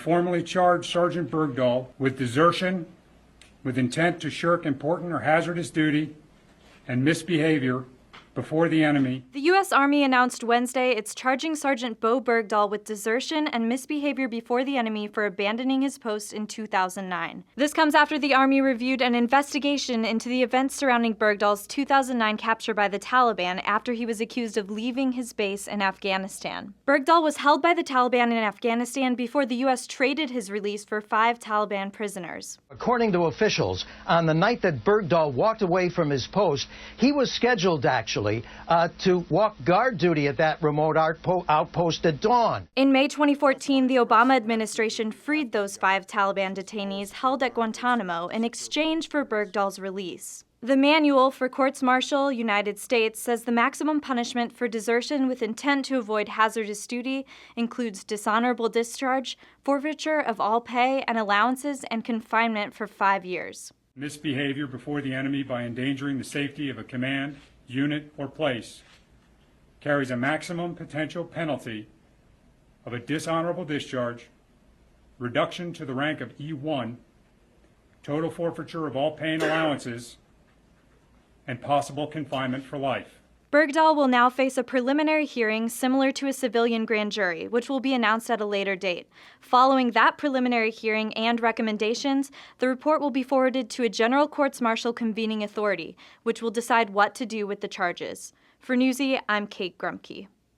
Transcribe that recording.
formally charge Sergeant Bergdahl with desertion with intent to shirk important or hazardous duty and misbehavior before the enemy. The U.S. Army announced Wednesday it's charging Sergeant Bowe Bergdahl with desertion and misbehavior before the enemy for abandoning his post in 2009. This comes after the Army reviewed an investigation into the events surrounding Bergdahl's 2009 capture by the Taliban after he was accused of leaving his base in Afghanistan. Bergdahl was held by the Taliban in Afghanistan before the U.S. traded his release for 5 Taliban prisoners. According to officials, on the night that Bergdahl walked away from his post, he was scheduled actually to walk guard duty at that remote outpost at dawn. In May 2014, the Obama administration freed those 5 Taliban detainees held at Guantanamo in exchange for Bergdahl's release. The Manual for Courts-Martial, United States, says the maximum punishment for desertion with intent to avoid hazardous duty includes dishonorable discharge, forfeiture of all pay and allowances, and confinement for 5 years. Misbehavior before the enemy by endangering the safety of a command, unit, or place carries a maximum potential penalty of a dishonorable discharge, reduction to the rank of E1, total forfeiture of all pay and allowances, and possible confinement for life. Bergdahl will now face a preliminary hearing similar to a civilian grand jury, which will be announced at a later date. Following that preliminary hearing and recommendations, the report will be forwarded to a general courts-martial convening authority, which will decide what to do with the charges. For Newsy, I'm Kate Grumke.